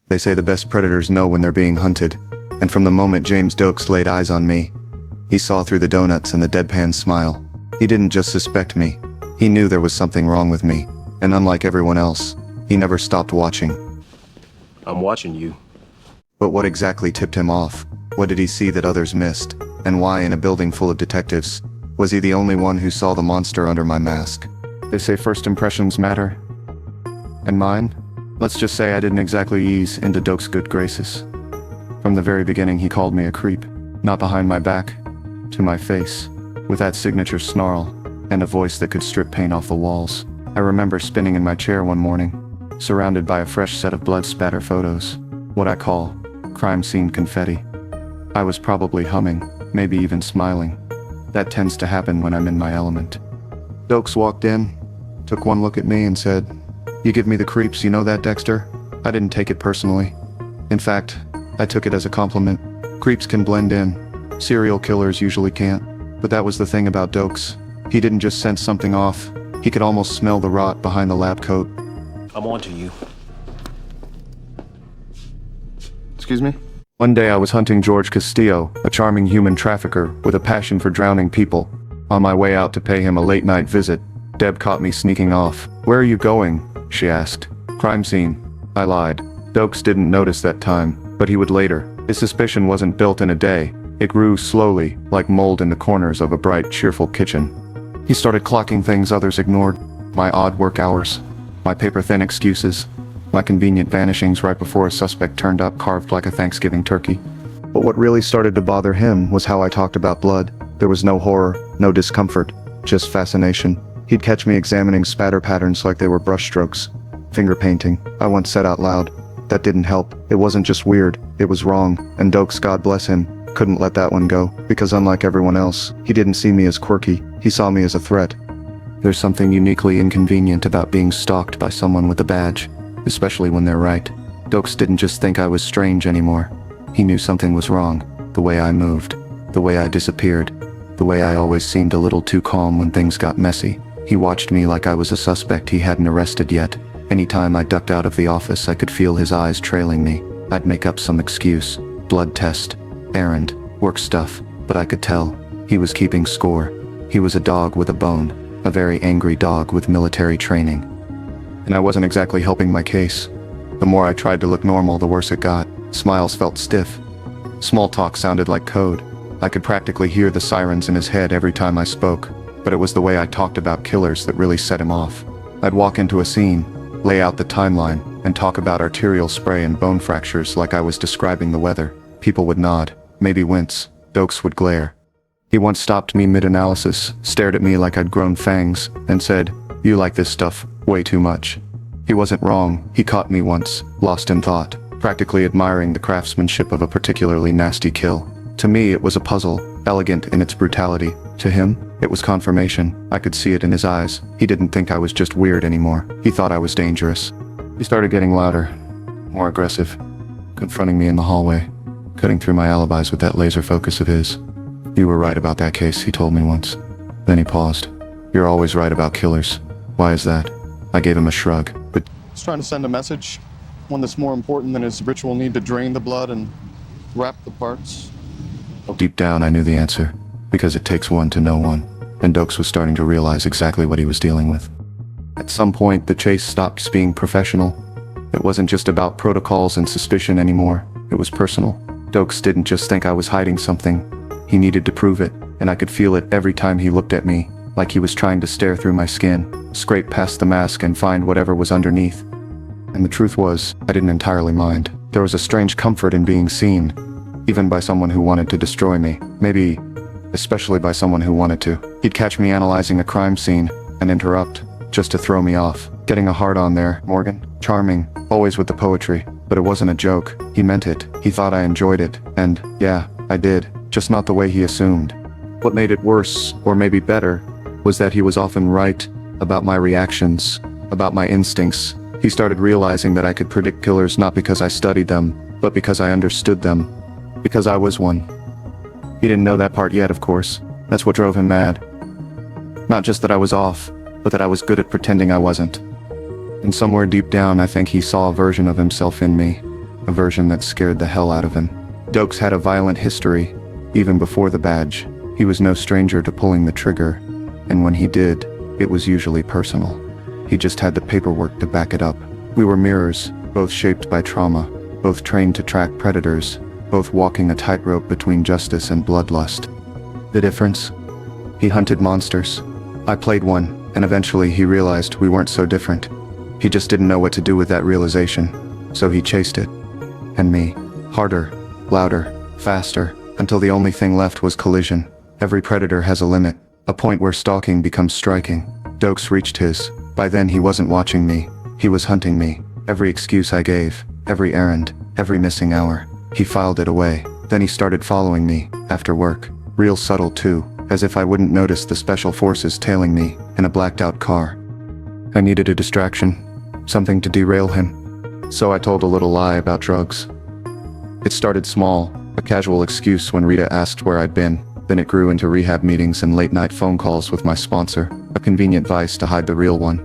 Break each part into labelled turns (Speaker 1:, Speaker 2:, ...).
Speaker 1: They say the best predators know when they're being hunted, and from the moment James Doakes laid eyes on me, he saw through the donuts and the deadpan smile. He didn't just suspect me. He knew there was something wrong with me, and unlike everyone else, he never stopped watching.
Speaker 2: I'm watching you.
Speaker 1: But what exactly tipped him off? What did he see that others missed? And why, in a building full of detectives, was he the only one who saw the monster under my mask? They say first impressions matter. And mine? Let's just say I didn't exactly ease into Doakes' good graces. From the very beginning he called me a creep. Not behind my back, to my face, with that signature snarl, and a voice that could strip paint off the walls. I remember spinning in my chair one morning, surrounded by a fresh set of blood spatter photos, what I call crime scene confetti. I was probably humming, maybe even smiling. That tends to happen when I'm in my element. Doakes walked in, took one look at me and said, "You give me the creeps, you know that, Dexter?" I didn't take it personally. In fact, I took it as a compliment. Creeps can blend in. Serial killers usually can't. But that was the thing about Doakes. He didn't just sense something off. He could almost smell the rot behind the lab coat.
Speaker 2: I'm onto you.
Speaker 1: Excuse me? One day I was hunting George Castillo, a charming human trafficker with a passion for drowning people. On my way out to pay him a late-night visit, Deb caught me sneaking off. "Where are you going?" she asked. "Crime scene." I lied. Doakes didn't notice that time, but he would later. His suspicion wasn't built in a day. It grew slowly, like mold in the corners of a bright, cheerful kitchen. He started clocking things others ignored. My odd work hours, my paper-thin excuses, my convenient vanishings right before a suspect turned up carved like a Thanksgiving turkey. But what really started to bother him was how I talked about blood. There was no horror, no discomfort, just fascination. He'd catch me examining spatter patterns like they were brushstrokes. Finger painting, I once said out loud. That didn't help. It wasn't just weird, it was wrong, and Doakes, God bless him, couldn't let that one go, because unlike everyone else, he didn't see me as quirky, he saw me as a threat. There's something uniquely inconvenient about being stalked by someone with a badge, especially when they're right. Doakes didn't just think I was strange anymore. He knew something was wrong. The way I moved, the way I disappeared, the way I always seemed a little too calm when things got messy. He watched me like I was a suspect he hadn't arrested yet. Anytime I ducked out of the office, I could feel his eyes trailing me. I'd make up some excuse, blood test, errand, work stuff, but I could tell he was keeping score. He was a dog with a bone, a very angry dog with military training. And I wasn't exactly helping my case. The more I tried to look normal, the worse it got. Smiles felt stiff. Small talk sounded like code. I could practically hear the sirens in his head every time I spoke, but it was the way I talked about killers that really set him off. I'd walk into a scene, lay out the timeline, and talk about arterial spray and bone fractures like I was describing the weather. People would nod, maybe wince. Doakes would glare. He once stopped me mid-analysis, stared at me like I'd grown fangs, and said, "You like this stuff way too much." He wasn't wrong. He caught me once, lost in thought, practically admiring the craftsmanship of a particularly nasty kill. To me, it was a puzzle, elegant in its brutality. To him, it was confirmation. I could see it in his eyes. He didn't think I was just weird anymore. He thought I was dangerous. He started getting louder, more aggressive, confronting me in the hallway, cutting through my alibis with that laser focus of his. "You were right about that case," he told me once. Then he paused. "You're always right about killers. Why is that?" I gave him a shrug. "But
Speaker 3: He's trying to send a message, one that's more important than his ritual need to drain the blood and wrap the parts."
Speaker 1: Deep down I knew the answer, because it takes one to know one, and Doakes was starting to realize exactly what he was dealing with. At some point, the chase stopped being professional. It wasn't just about protocols and suspicion anymore. It was personal. Doakes didn't just think I was hiding something. He needed to prove it, and I could feel it every time he looked at me, like he was trying to stare through my skin, scrape past the mask and find whatever was underneath. And the truth was, I didn't entirely mind. There was a strange comfort in being seen, even by someone who wanted to destroy me. Maybe especially by someone who wanted to. He'd catch me analyzing a crime scene and interrupt, just to throw me off. Getting a hard-on there, Morgan? Charming, always with the poetry. But it wasn't a joke. He meant it. He thought I enjoyed it. And, yeah, I did. Just not the way he assumed. What made it worse, or maybe better, was that he was often right about my reactions, about my instincts. He started realizing that I could predict killers not because I studied them, but because I understood them. Because I was one. He didn't know that part yet, of course. That's what drove him mad. Not just that I was off, but that I was good at pretending I wasn't. And somewhere deep down, I think he saw a version of himself in me. a version that scared the hell out of him. Doakes had a violent history, even before the badge. He was no stranger to pulling the trigger, and when he did, it was usually personal. He just had the paperwork to back it up. We were mirrors, both shaped by trauma, both trained to track predators, both walking a tightrope between justice and bloodlust. The difference? He hunted monsters. I played one, and eventually he realized we weren't so different. He just didn't know what to do with that realization, so he chased it. And me. Harder, louder, faster, until the only thing left was collision. Every predator has a limit, a point where stalking becomes striking. Doakes reached his. By then he wasn't watching me, he was hunting me. Every excuse I gave, every errand, every missing hour, he filed it away. Then he started following me, after work. Real subtle too, as if I wouldn't notice the special forces tailing me, in a blacked out car. I needed a distraction, something to derail him. So I told a little lie about drugs. It started small, a casual excuse when Rita asked where I'd been. Then it grew into rehab meetings and late-night phone calls with my sponsor, a convenient vice to hide the real one.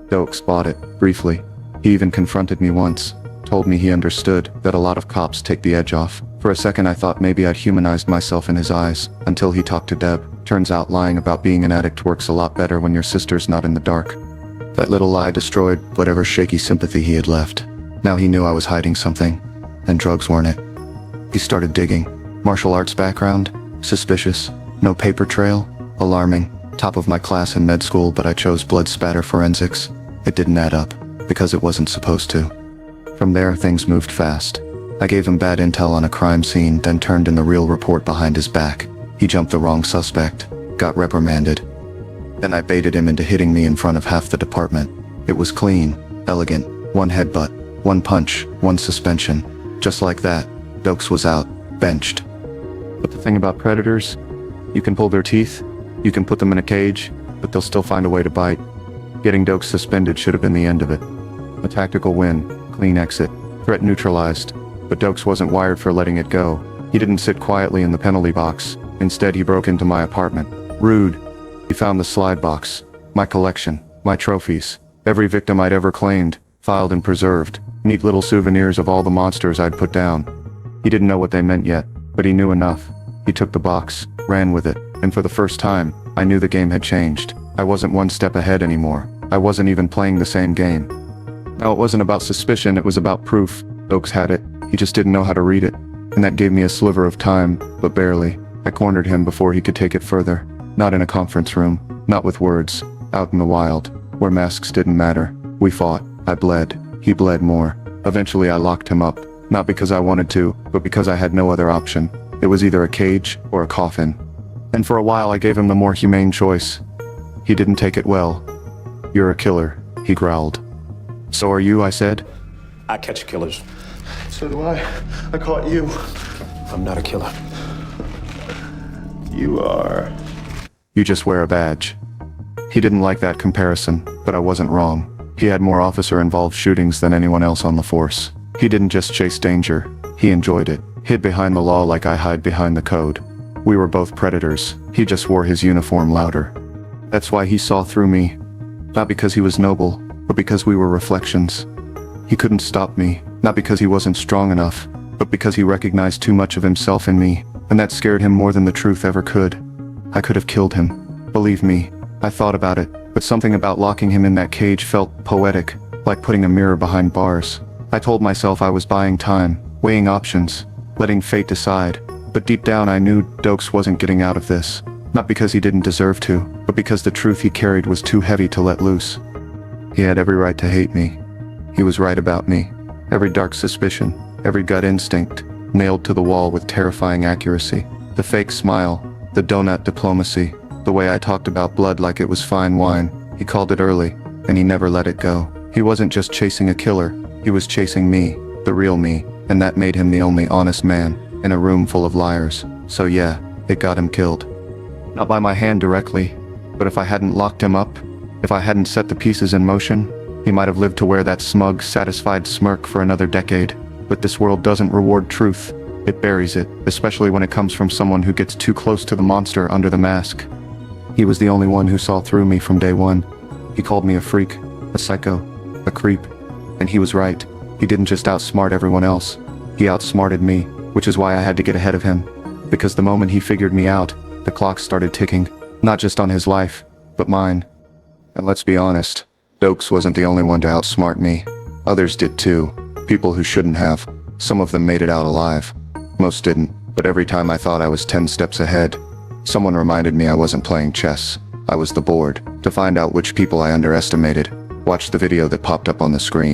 Speaker 1: Doakes bought it, briefly. He even confronted me once, told me he understood that a lot of cops take the edge off. For a second I thought maybe I'd humanized myself in his eyes, until he talked to Deb. Turns out lying about being an addict works a lot better when your sister's not in the dark. That little lie destroyed whatever shaky sympathy he had left. Now he knew I was hiding something, and drugs weren't it. He started digging. Martial arts background? Suspicious. No paper trail? Alarming. Top of my class in med school, but I chose blood spatter forensics. It didn't add up, because it wasn't supposed to. From there, things moved fast. I gave him bad intel on a crime scene, then turned in the real report behind his back. He jumped the wrong suspect, got reprimanded. Then I baited him into hitting me in front of half the department. It was clean, elegant, one headbutt, one punch, one suspension. Just like that, Doakes was out, benched. But the thing about predators, you can pull their teeth, you can put them in a cage, but they'll still find a way to bite. Getting Doakes suspended should have been the end of it. A tactical win, clean exit, threat neutralized. But Doakes wasn't wired for letting it go. He didn't sit quietly in the penalty box. Instead, he broke into my apartment. Rude. He found the slide box, my collection, my trophies, every victim I'd ever claimed, filed and preserved, neat little souvenirs of all the monsters I'd put down. He didn't know what they meant yet, but he knew enough. He took the box, ran with it, and for the first time, I knew the game had changed. I wasn't one step ahead anymore. I wasn't even playing the same game. Now it wasn't about suspicion, it was about proof. Doakes had it, he just didn't know how to read it. And that gave me a sliver of time, but barely. I cornered him before he could take it further. Not in a conference room, not with words, out in the wild, where masks didn't matter. We fought, I bled, he bled more. Eventually I locked him up, not because I wanted to, but because I had no other option. It was either a cage or a coffin. And for a while I gave him the more humane choice. He didn't take it well. "You're a killer," he growled. "So are you," I said.
Speaker 2: I catch killers.
Speaker 3: So do I. I caught you.
Speaker 2: I'm not a killer.
Speaker 3: You are.
Speaker 1: "You just wear a badge." He didn't like that comparison, but I wasn't wrong. He had more officer-involved shootings than anyone else on the force. He didn't just chase danger, he enjoyed it. Hid behind the law like I hide behind the code. We were both predators, he just wore his uniform louder. That's why he saw through me. Not because he was noble, but because we were reflections. He couldn't stop me, not because he wasn't strong enough, but because he recognized too much of himself in me, and that scared him more than the truth ever could. I could have killed him. Believe me, I thought about it, but something about locking him in that cage felt poetic, like putting a mirror behind bars. I told myself I was buying time, weighing options, letting fate decide, but deep down I knew Doakes wasn't getting out of this. Not because he didn't deserve to, but because the truth he carried was too heavy to let loose. He had every right to hate me. He was right about me. Every dark suspicion, every gut instinct, nailed to the wall with terrifying accuracy. The fake smile, the donut diplomacy, the way I talked about blood like it was fine wine. He called it early, and he never let it go. He wasn't just chasing a killer, he was chasing me, the real me, and that made him the only honest man in a room full of liars. So yeah, it got him killed. Not by my hand directly, but if I hadn't locked him up, if I hadn't set the pieces in motion, he might have lived to wear that smug, satisfied smirk for another decade. But this world doesn't reward truth. It buries it, especially when it comes from someone who gets too close to the monster under the mask. He was the only one who saw through me from day one. He called me a freak, a psycho, a creep. And he was right. He didn't just outsmart everyone else. He outsmarted me, which is why I had to get ahead of him. Because the moment he figured me out, the clock started ticking, not just on his life, but mine. And let's be honest, Doakes wasn't the only one to outsmart me. Others did too. People who shouldn't have. Some of them made it out alive. Most didn't, but every time I thought I was 10 steps ahead, someone reminded me I wasn't playing chess. I was the board. To find out which people I underestimated, watch the video that popped up on the screen.